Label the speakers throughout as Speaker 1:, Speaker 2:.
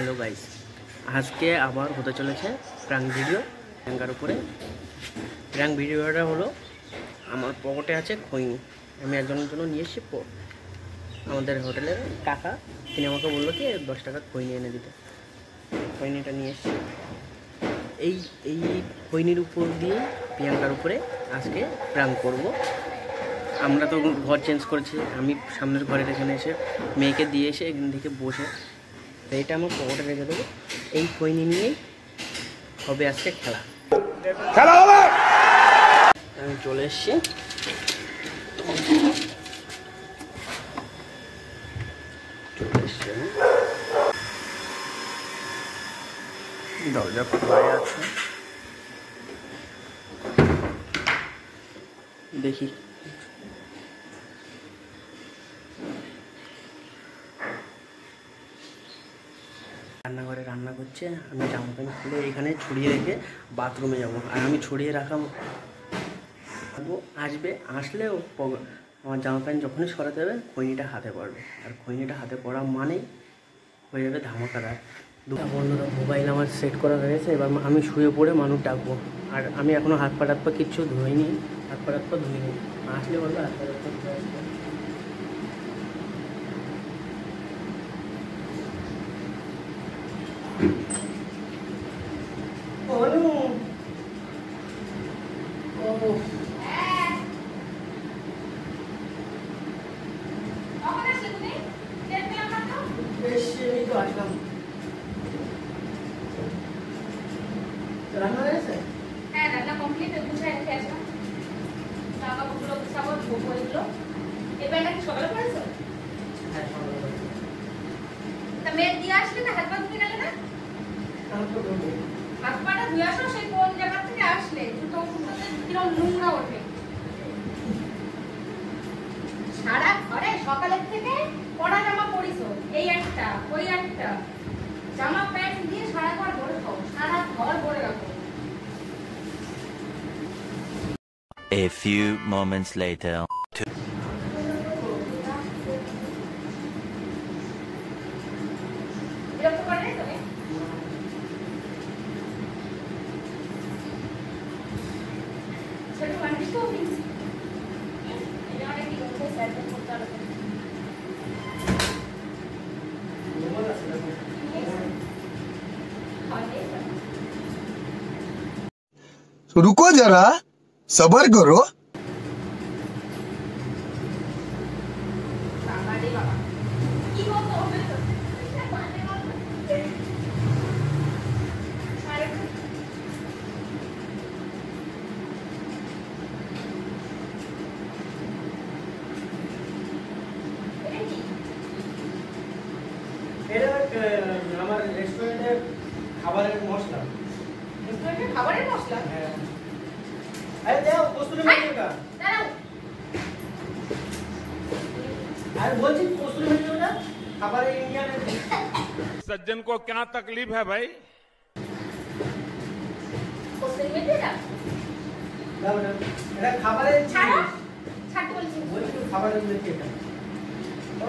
Speaker 1: Hello guys, আজকে আবার হতে চলেছে প্র্যাঙ্ক ভিডিও প্রিয়াঙ্কার উপরে। প্র্যাঙ্ক ভিডিওটা হলো আমার পকেটে আছে খৈনি। আমি একজনের জন্য নিয়ে এসেছি। আমাদের হোটেলের কাকা তিনি আমাকে বললো কি 10 টাকা খৈনি এনে দিতে। খৈনিটা নিয়ে এসেছি। এই এই খৈনির উপর দিয়ে প্রিয়াঙ্কার উপরে আজকে প্র্যাঙ্ক করব। আমরা তো ঘর চেঞ্জ করেছি, আমি সামনের ঘরের এখানে এসে মেয়েকে দিয়ে এসে এখান থেকে বসে তো এটা আমার পকেটে রেখে দেবো। এই খৈনি নিয়েই হবে আজকে খেলা হবে। আমি চলে এসছি। দরজা খোলাই আছে, দেখি রান্নাঘরে রান্না করছে। আমি জামা প্যান্ট খুলে এখানে ছড়িয়ে রেখে বাথরুমে যাব। আর আমি ছড়িয়ে রাখা আসবে, আসলে আমার জামা প্যান্ট যখনই সরাতে হবে খৈনিটা হাতে পড়বে। আর খৈনিটা হাতে পড়া মানেই হয়ে যাবে ধামাকাদার। বন্ধুরা, মোবাইল আমার সেট করা হয়ে গেছে। এবার আমি শুয়ে পড়ে মানুষ ডাকবো। আর আমি এখনও হাত পা কিচ্ছু ধুইনি, হাত পা ধুইনি। আসলে বলবো হাত পা ধুয়ে আসবো। রান্না হয়েছে?
Speaker 2: হ্যাঁ, রান্না কমপ্লিট। গুছাই রেখে আসলাম। জামা কাপড়গুলো গুছাবো, ধোবো এগুলো। এই ব্যাগটা কি সকালে পড়েছো?
Speaker 1: হ্যাঁ, সকালে পড়েছি।
Speaker 2: তা মেয়ে দিয়ে আসলে না, হাত পা ধুতে গেলে না? হাত পাটা ধুয়ে আসো, সেই কোন জায়গা থেকে আসলে জুতো ফুটোতে কিরকম নোংরা ওঠে। সারা ঘরে সকালের থেকে পরা জামা পরিছো, এই একটা ওই একটা জামা প্যান্ট দিয়ে সারা ঘর ভরে খাও, সারা ঘর ভরে রাখো।
Speaker 3: A few moments later.
Speaker 2: বিরক্ত করে নাই তোকে? ছোট মানুষ তো এটা অনেক কি করতে স্যার করতে হবে।
Speaker 4: रुको जरा सबर करो।
Speaker 1: আমার রেস্টুরেন্টের খাবারের মশলা।
Speaker 2: রেস্টুরেন্টের খাবারের মশলা?
Speaker 1: হ্যাঁ। আরে দাও কস্তুরি মেথিটা।
Speaker 2: দাঁড়াও।
Speaker 1: আরে বলছি কস্তুরি মেথিটা খাবারের ইন্ডিয়ানের।
Speaker 5: सज्जन को क्या तकलीफ है भाई?
Speaker 2: কস্তুরি মেথিটা?
Speaker 1: দাও না, এটা খাবারের
Speaker 2: ছাড়ো, ছাড়তে বলছি।
Speaker 1: বলছি খাবারের মেথিটা।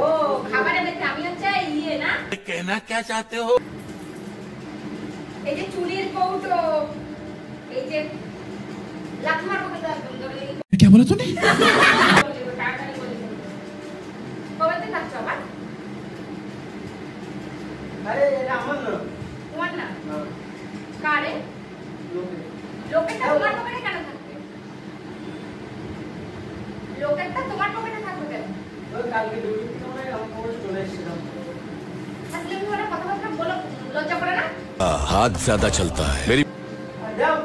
Speaker 2: ও খাবারের মেথি। আমি হচ্ছে ইয়ে না,
Speaker 3: कहना क्या चाहते हो?
Speaker 2: এই যে চুলের কৌটো, এই যে লাখমার মতো একদম ধরে।
Speaker 4: क्या बोला तूने?
Speaker 2: তাড়াতাড়ি বলে দিও। কবে থেকে খাচ্ছ আবার?
Speaker 1: আরে এটা আমার না।
Speaker 2: তোমার না?
Speaker 1: না,
Speaker 2: কারে?
Speaker 1: লোকে।
Speaker 2: লোকেরটা তোমার পকেটে কেন থাকবে? লোকেরটা তোমার পকেটে থাকবে কেন?
Speaker 1: ওই কালকে ডিউটি থেকে মনে হয় আমার পকেটে চলে এসেছিলাম।
Speaker 2: আসলে তুমি ওরা কথাবার্তা বলো, লজ্জা করে না?
Speaker 3: हाथ ज्यादा चलता है मेरी
Speaker 1: আর দাও।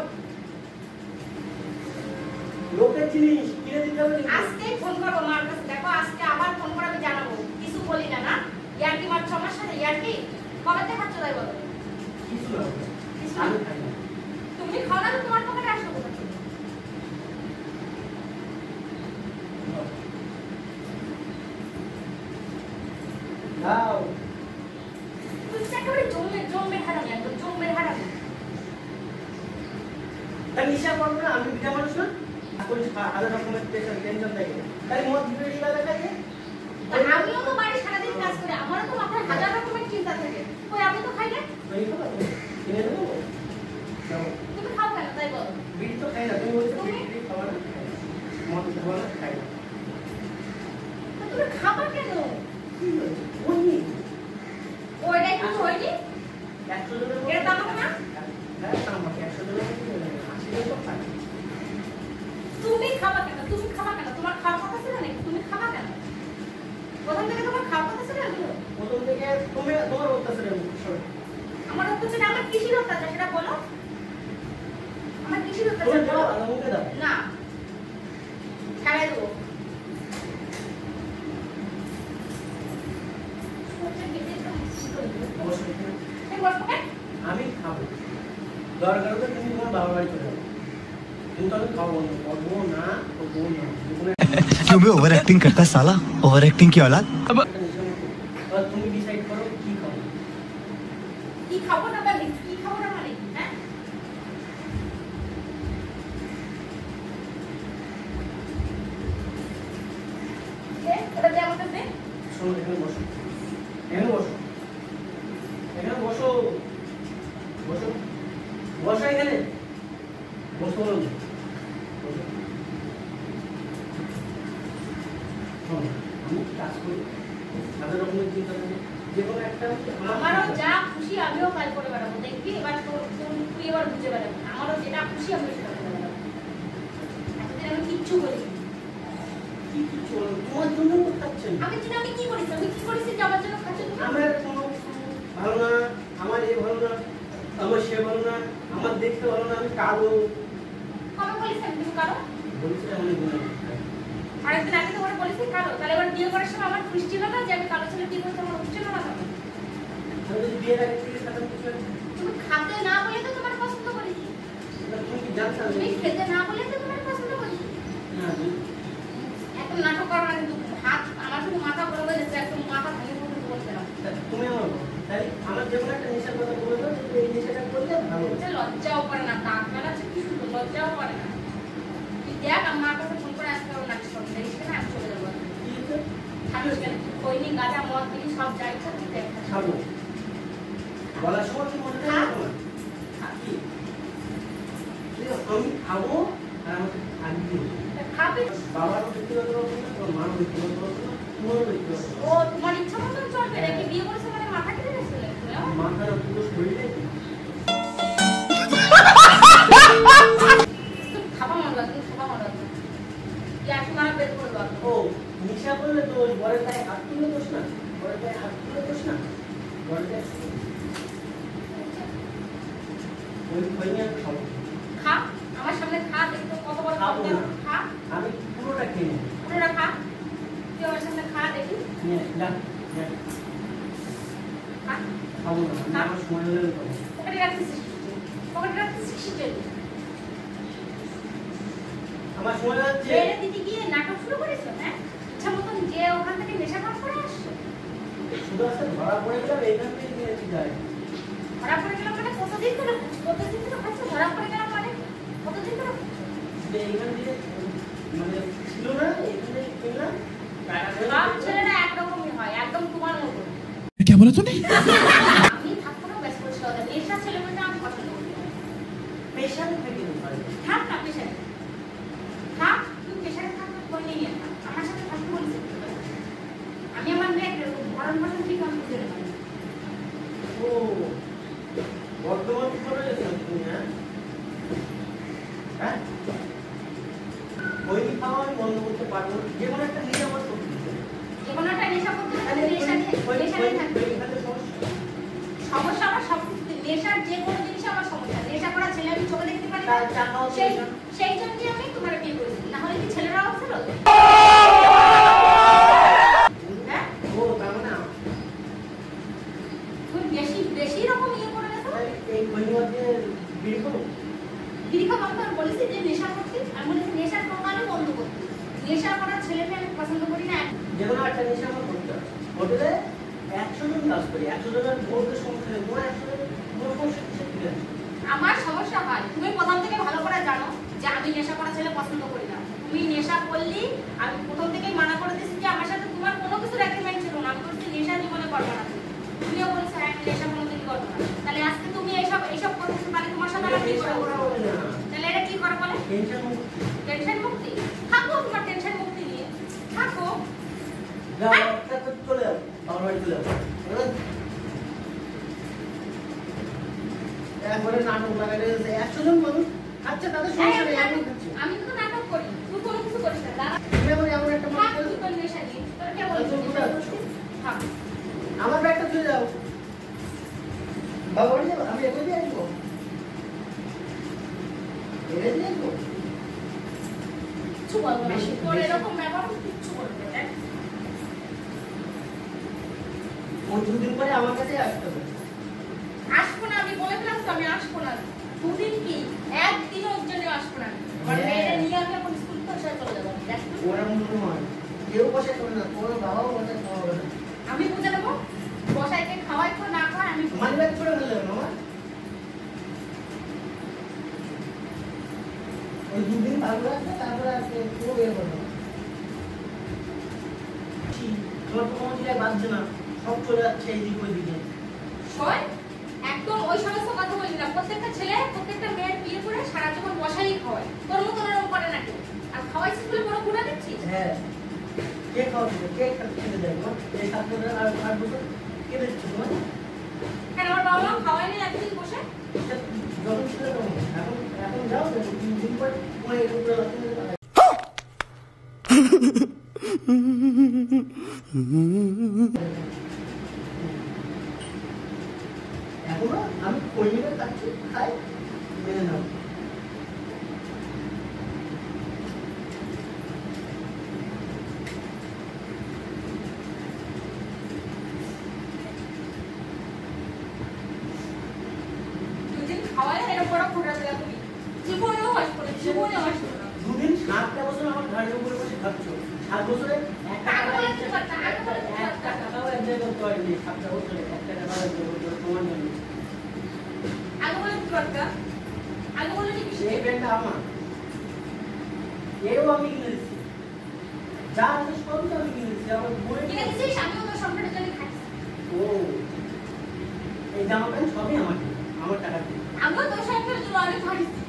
Speaker 1: লোকের জিনিস কিনে দিতে হবে কিন্তু।
Speaker 2: আজকে ফোন করবো মার কাছে। দেখো আজকে আবার ফোন করে আমি জানাবো। কিছু বলি না, না ইয়ার্কি মারছো আমার সাথে। ইয়ার্কি কবে থেকে খাচ্ছ তাই বলো?
Speaker 1: কিছু না,
Speaker 2: কিছু
Speaker 1: আমি
Speaker 2: না।
Speaker 1: খাই না।
Speaker 2: তুমি খাও না তো তোমার পকেটে আসলো কোথা থেকে?
Speaker 1: দাও।
Speaker 2: তুমি তো একেবারে জম্মের হারামি, একদম জম্মের হারামি।
Speaker 1: তাই নিশা করবে না, আমি বিটা মানুষ না। এখন হাজার রকমের টেনশন থাকে, তাই মদ বিড়ি বাজা খাইয়ে
Speaker 2: আমিও তো বাড়ি সারাদিন কাজ করি, আমারও তো মাথায় হাজার রকমের চিন্তা থাকে। কই আমি তো খাই না।
Speaker 1: খৈনি খাবা তুমি? কিনে দেবো? যাও।
Speaker 2: তুমি খাও কেন তাই বলো?
Speaker 1: বিড়ি তো খাই না, তুমি বলছো
Speaker 2: তুমি?
Speaker 1: বিড়ি খাওয়া না, মদ খাওয়া না, খাই না।
Speaker 2: তো তুমি খাবা কেন?
Speaker 1: কি হয়েছে? খৈনি।
Speaker 2: ওইটাই কি হয়নি?
Speaker 1: 100 জনের
Speaker 2: এর দাম কত না?
Speaker 1: হ্যাঁ, আমাকে 100 জনের মধ্যে 80 জন তো খায়।
Speaker 2: তুমি খাবা কেন? তুমি খাবা কেন? তোমার খাওয়ার কথা ছিল নাকি? তুমি খাবা কেন? প্রথম থেকে তোমার খাওয়ার কথা ছিল এগুলো?
Speaker 1: প্রথম থেকে তোমার অত্যাচারে সরে।
Speaker 2: আমার অত্যাচার, আমার কিসের অত্যাচার সেটা বলো? আমার কিসের
Speaker 1: তুমি
Speaker 2: অত্যাচার
Speaker 1: বলো,
Speaker 2: বলো?
Speaker 1: আদা মুখে দাও।
Speaker 2: না, ছাড়াই দেবো।
Speaker 1: বসো এখানে।
Speaker 2: এই বসবো কেন?
Speaker 1: আমি খাবো, দরকার হলে তুমি তোমার বাবার বাড়ি চলে যাবো, কিন্তু আমি খাবো না, করবো না, করবো না।
Speaker 4: क्यों भी ओवर एक्टिंग करता है साला, ओवर एक्टिंग की औलाद।
Speaker 1: এবার তুমি ডিসাইড করো কি খাবো।
Speaker 2: কি খাবো না মানে কি খাবো না মানে কি, হ্যাঁ? ওটা দিয়ে আমাকে দে।
Speaker 1: শোনো, এখানে বসো, এখানে বসো, এখানে বসো, বসো, বসো এখানে, বসো বলো না। বসো। শোনো, আমি কাজ করি, হাজার রকমের চিন্তা করি, যে কোনো একটা
Speaker 2: আমারও যা খুশি আমিও কাজ করে বেড়াবো, দেখবি এবার তুই এবার বুঝে বেড়াবো। আমারও যেটা খুশি আমি সেটা করে বেড়াবো। এতদিন আমি কিচ্ছু করিনি।
Speaker 1: কি কি চলো, তোমার জন্য করতে পারছেন।
Speaker 2: আমি কি আমি কি করেছি? আমি কি করেছি যে আমার জন্য খাচ্ছ তুমি?
Speaker 1: আমার কোনো ভালো না, আমার এ ভালো না, আমার সে ভালো না, আমার দেখতে ভালো না, আমি কালো
Speaker 2: কবে বলিস আমি তুমি কারো?
Speaker 1: বলছি অনেক দিন আগে।
Speaker 2: আরেকদিন আগে তোমার বলিস কালো, তাহলে এবার বিয়ে করার সময় আমার খুশি ছিল না যে আমি কালো ছেলে বিয়ে করতে আমার খুশি ছিল না কেন?
Speaker 1: আমি যদি বিয়ের আগে থেকে সাথে কিছু
Speaker 2: তুমি খাতে না বলে তো তোমার পছন্দ করেছি।
Speaker 1: তুমি কি জানতে
Speaker 2: তুমি খেতে না বলে তো তোমার পছন্দ করেছি।
Speaker 1: না
Speaker 2: এত নাটক করো না কিন্তু হাত আমার শুধু মাথা বড় হয়ে যাচ্ছে, একদম মাথা ভেঙে পড়তে বলতে না।
Speaker 1: তুমি আমার বলো, তাই আমার যে কোনো একটা নেশার কথা বলে দাও, যে এই নেশাটা করলে ভালো হবে।
Speaker 2: যে লজ্জাও করে না, দাঁত মেলাচ্ছে কি শুধু লজ্জাও করে না। তুই দেখ আমার কাছে ফোন করে আসতে হবে না, দেখিস কেন আমি চলে যাবো।
Speaker 1: কি হয়েছে?
Speaker 2: থাকিস কেন? খৈনি গাঁজা মদ বিড়ি সব যাই তুই দেখ।
Speaker 1: খাবো, বলার সময় কি মনে থাকে তোমার? কি ঠিক আছে, আমি খাবো আর আমাকে খাবি।
Speaker 2: খাবি?
Speaker 1: বাবারও ব্যক্তিগত রকম না, তোমার মারও ব্যক্তিগত রকম না, তোমারও ব্যক্তিগত রকম
Speaker 2: ও তোমার ইচ্ছা মতন চলবে নাকি? বিয়ে করেছে মানে মাথা কেটে গেছে নাকি?
Speaker 1: না। মাথার পুরো শরীরে
Speaker 2: তুমি খাবা মনে লাগবে, তুমি খাবা মনে লাগবে। গ্যাস মারা বের করে দাও।
Speaker 1: ও নেশা করলে তো ওই বরের গায়ে হাত তুলে দোষ না, বরের গায়ে হাত তুলে দোষ না, বরের গায়ে ওই খৈনি আমি খাবো।
Speaker 2: খা, আমার সামনে খা, দেখি তো কত বড়
Speaker 1: খাবো
Speaker 2: খাবো।
Speaker 1: না।
Speaker 2: খা,
Speaker 1: আমি পুরোটা খেয়ে নেবো।
Speaker 2: পুরোটা খা। তুই আমার সামনে খা দেখি।
Speaker 1: নিয়ে যা, যা।
Speaker 2: খা।
Speaker 1: খাবো না, আমি আমার সময় হলে আমি খাবো।
Speaker 2: পকেটে রাখতেছিস? পকেটে রাখতেছিস কিসের জন্য?
Speaker 1: আমার সময় হচ্ছে।
Speaker 2: বেড়ে দিতে গিয়ে নাটক শুরু করেছো, হ্যাঁ? ইচ্ছা মতন যে ওখান থেকে নেশা কাজ করে আসছো।
Speaker 1: শুধু আসতে ধরা পড়ে গেলাম, এইখান থেকে নিয়েছি যাই।
Speaker 2: ধরা পড়ে গেলাম মানে কতদিন ধরে খাচ্ছো? ধরা পড়ে গেলাম মানে কতদিন ধরে খাচ্ছো?
Speaker 1: যে এইখান থেকে মানে ছিল না, এইখান থেকে কিনলাম, টাকা
Speaker 2: সব
Speaker 1: দিলাম।
Speaker 2: ছেলেরা একরকমই হয়, একদম তোমার মতো।
Speaker 4: क्या बोला तूने?
Speaker 2: আমি থাকবো না ব্যস্ত করছি ওদের। নেশা ছেলে মেয়েটা আমি পছন্দ করি না।
Speaker 1: পেশাতে থাকি না ভাই।
Speaker 2: থাক না পেশারে। থাক, তুই পেশারে থাক, করে নিয়ে থাক। আমার সাথে থাকতে বলিস। আমি আমার মেয়েকে ভরণ ভরণ ঠিক আমি বুঝে নেব।
Speaker 1: ও বর্তমান করে গেছেন তুমি, হ্যাঁ? হ্যাঁ? ওই খাওয়া আমি বন্ধ করতে পারবো না, যে কোনো একটা নিয়ে আমার করতে হবে।
Speaker 2: যে কোনো একটা নেশা করতে হবে, নেশা নিয়ে থাকবে। সমস্যা আমার সব কিছু। নেশার যে কোনো জিনিস আমার সমস্যা। নেশা করা ছেলে আমি চোখে দেখতে পারি না। সেই জন্যই আমি তোমার বিয়ে করেছি। না হলে কি ছেলেরাও ছিল? হ্যাঁ?
Speaker 1: ও তার মানে
Speaker 2: তুমি বেশি রকম ইয়ে করে গেছো।
Speaker 1: এই পরিবারকে বিয়ে করো।
Speaker 2: দীর্ঘ বন্ধ আমি বলেছি যে নেশা করছি। আমি বলেছি নেশার প্রকারই বন্ধ করছি। নেশা করার ছেলেকে আমি পছন্দ করি না।
Speaker 1: যে কোনো একটা নেশা আমার করতে হবে। হোটেলে 100 জন কাজ করি, 100 জনের বলতে সমস্যা নেই, তোমার 100 জন কোনো সমস্যা কিসের থেকে আছে?
Speaker 2: আমার সমস্যা হয়, তুমি প্রথম থেকে ভালো করে জানো যে আমি নেশা করা ছেলে পছন্দ করি না। তুমি নেশা করলি, আমি প্রথম থেকেই মানা করে দিয়েছি যে আমার সাথে তোমার কোনো কিছু এগ্রিমেন্ট ছিল না। আমি বলছি নেশা জীবনে করবো না। তুমিও বলছো হ্যাঁ নেশা কোনোদিনই করবো না। তাহলে আজ কি করবো? তাহলে এটা কি করে বলে? টেনশন মুক্তি। থাকো তোমার টেনশন মুক্তি নিয়ে। থাকো।
Speaker 1: চলে যাও, আমার বাড়ি চলে যাও। একবারে নাটক লাগালে 100 জন মানুষ খাচ্ছে, তাদের সমস্যা নেই, আমি খাচ্ছি।
Speaker 2: আমি তো নাটক করি, তুই কোনো কিছু করিস না। দাঁড়া।
Speaker 1: তুমি এমন একটা
Speaker 2: থাক, তুই তোর নেশা নিয়ে। তোর কে বলছিস? থাক।
Speaker 1: আমার ব্যাগটা চলে যাও। বাবা বাড়ি যাবো, আমি এগিয়ে দিয়ে আসবো। এগিয়ে দিয়ে আসবো।
Speaker 2: কিচ্ছু বলবো না। তোর এরকম ব্যবহার কিচ্ছু বলবো না।
Speaker 1: ও 2 দিন পরে আমার কাছে আসতে হবে।
Speaker 2: আসবো না, আমি বলে দিলাম তো আমি আসবো না। 2 দিন কি? একদিনও ওর জন্য আসবো না। আমার মেয়েটা নিয়ে আমি এখন স্কুল থেকে চলে যাবো। দেখ তো।
Speaker 1: ওরা মনে হয় কেউ বসে করে না, তোর বাবাও বসে খাওয়াবে না।
Speaker 2: আমি বুঝে নেবো বসাইকে খাওয়াই তো না খাওয়াই আমি বুঝে
Speaker 1: মানি ব্যাগ ছড়ে ফেলবে মামা। ওই 2 দিন ভালো লাগবে, তারপরে আর পুরো বের করবে। তোমার তো কোনো জায়গায় বাজছে না, সব চলে যাচ্ছে এইদিকে ওইদিকে।
Speaker 2: শোন, একদম ওই সমস্ত কথা বলি না। প্রত্যেকটা ছেলে প্রত্যেকটা মেয়ের বিয়ে করে সারা জীবন বসাই খাওয়ায়। তোর মতো এরকম করে না কেউ। আর খাওয়াইছিস বলে বড় গুণা দিচ্ছিস?
Speaker 1: হ্যাঁ, কে খাওয়াবে? কে খেতে দেয় তোমার? এই 7 বছর আর 8 বছর কে দিচ্ছে তোমার?
Speaker 2: কেন আমার বাবা মা খাওয়ায়নি একদিন বসে?
Speaker 1: যখন ছিল তখন। এখন যাও, 2 দিন পর তোমার এর উপরে লাথি মেরে পাঠায়। এখনো আমি কইমিটা খাচ্ছি, খাই, মেনে নাও।
Speaker 2: দুদিন খাওয়ালে এরকম বড় ঘোরা দিলা তুমি। জীবনেও আসবো না, জীবনেও আসবো না।
Speaker 1: 2 দিন 7টা বছর আমার ঘাড়ের উপরে বসে খাচ্ছ। 7 বছরে একটা
Speaker 2: আগে বলে কি করতা? আগে বলে কি করতা?
Speaker 1: একটা টাকাও এনজয় করতে পারিনি। 7টা বছরে একটা টাকাও এনজয় করতে পারিনি তোমার জন্য।
Speaker 2: আগে বলে কি করতা? আগে বলে কি কিছু?
Speaker 1: এই ব্যাগটা আমার, এও আমি কিনে দিচ্ছি। যা আছে সবই তো আমি কিনে দিচ্ছি। আমার বই
Speaker 2: কিনে দিছিস? আমিও তোর সংসারের জন্য খাচ্ছি।
Speaker 1: ও, এই জামা প্যান্ট সবই আমার, আমার টাকা দিয়ে।
Speaker 2: আমিও তোর সংসারের জন্য অনেক খাচ্ছি।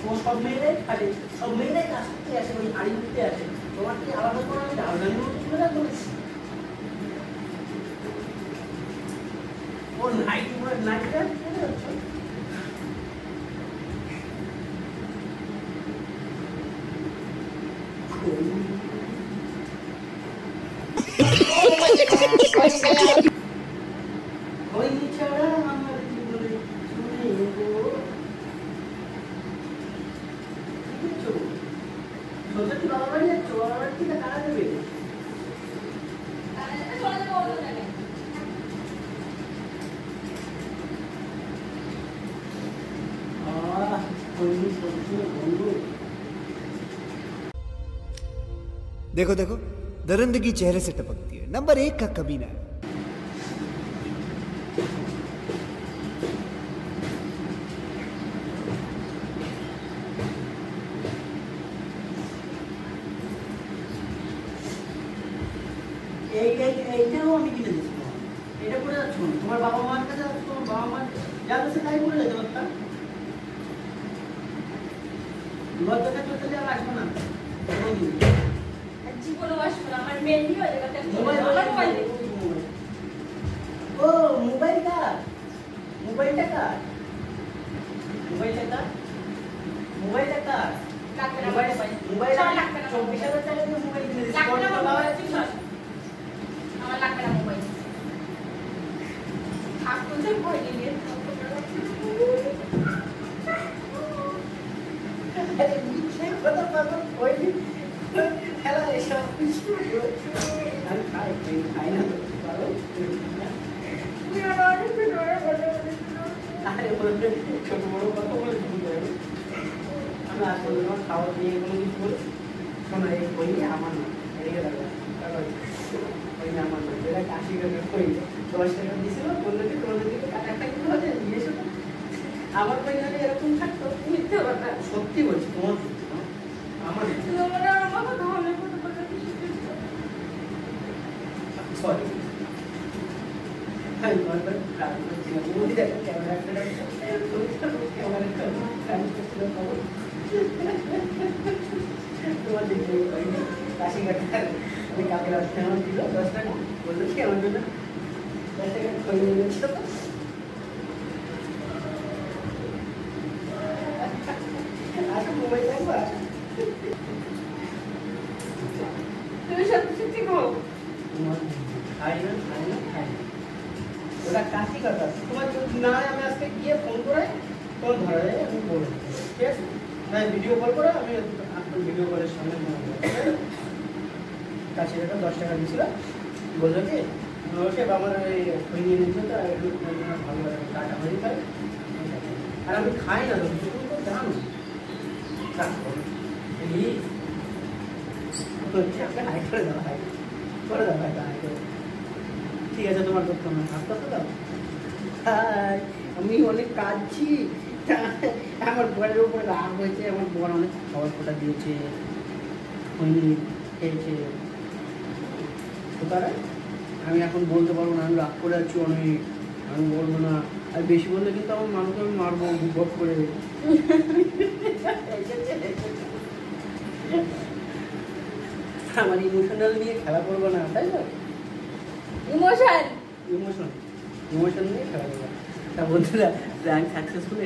Speaker 1: ও সব মেয়েরাই খাটে, সব মেয়েরাই কাজ করতে আসে, ওই হাড়ি উঠতে আসে। তোমার কি আলাদা করে আমি ডালদানির মতো তুলে রাখবো? ও নাইটটা কেটে যাচ্ছ। ওই ছাড়া আমার জীবনে শুনে গো। সত্যি বাবা বাড়ি যাচ্ছ? বাবা বাড়ি থেকে টাকা দেবে?
Speaker 2: তাহলে চলে যাবো অন্য জায়গায়।
Speaker 1: বন্ধু
Speaker 4: देखो देखो दरिंदगी चेहरे से टपकती है। नंबर 1 का कमीना है।
Speaker 1: এইটাও আমি কিনে দিচ্ছি তোমার। এটা করে যাচ্ছ না। তোমার বাবা মার কাছে যাচ্ছ, তোমার বাবা মার যা কাছে তাই করে যেতে পারতাম। লজ্জাটা করতে গেলে আর আসবো না।
Speaker 2: আর জীবনেও আসবো না। আমার মেয়ে নিয়ে হয়ে যাবে।
Speaker 1: মোবাইল
Speaker 2: আমার মোবাইল দে।
Speaker 1: ও মোবাইল কার? মোবাইলটা কার? মোবাইলটা কার? মোবাইলটা কার?
Speaker 2: লাগবে না
Speaker 1: মোবাইল
Speaker 2: মোবাইল।
Speaker 1: মোবাইল
Speaker 2: চল, লাগবে না।
Speaker 1: 24,000 টাকা দিয়ে মোবাইল কিনে দিচ্ছি।
Speaker 2: লাগবে না
Speaker 1: তোর বাবা
Speaker 2: মোবাইল। চল। আমার লাগবে না মোবাইল। থাক তোদের ভয় নিয়ে।
Speaker 1: আরে সেই কথা পাবো ওই খেলা এসব আমি খাই না তো পারো। আরে বলবে ছোট বড় কথা বলে ভুলে যাবে। আমি আসলে তোমার খাওয়া দিয়ে কোনো কিছু বলি শোনা, এই বই আমার না, এদিকে দেখো ওই আমার না, যেটা 80 টাকা বই 10 টাকা দিয়েছিল, বললো যে তোমাদের দিকে একটা কিন্তু হচ্ছে দিয়েছো তো। আমার বই হলে এরকম থাকতো। মিথ্যে কথা, সত্যি বলছি তোমার আমার সরি তোমার দিকে কাশি কাটার আমি কালকে রাত্রে আমার দিল 10 টাকা বললো কি আমার জন্য 10 টাকা খই নিয়ে গেছিল তো আচ্ছা মোবাইল দেখবা
Speaker 2: তুমি সত্যি সত্যি গো
Speaker 1: খাই না ওটা কাশি কথা তোমার যদি না হয় আমি আজকে গিয়ে ফোন করে তোমার ধরা যায় আমি বলবো ঠিক আছে না ভিডিও কল করে আমি আপনার ভিডিও কলের সামনে কাশি টাকা 10 টাকা দিয়েছিল বললো কি ওকে আমার ওই খই নিয়ে নিচ্ছে তো একটু ভালো টাকা হয়ে যায় আর আমি খাই না তুমি তো জানো ঠিক আছে তোমার করতে হবে হাসতে তো দাও আমি অনেক কাঁদছি আমার বরের উপরে রাগ হয়েছে আমার বর অনেক খাবার ফোটা দিয়েছে খেয়েছে তো তারা আমি এখন বলতে পারবো না আমি রাগ করে আছি অনেক আমি বলবো না আর বেশি বললে কিন্তু আমার মানুষকে আমি মারবো বিপদ করে আমার ইমোশনাল নিয়ে খেলা করবো না তাই তো
Speaker 2: ইমোশন
Speaker 1: ইমোশন নিয়ে খেলা করবো তা বন্ধুরা প্ল্যান সাকসেসফুল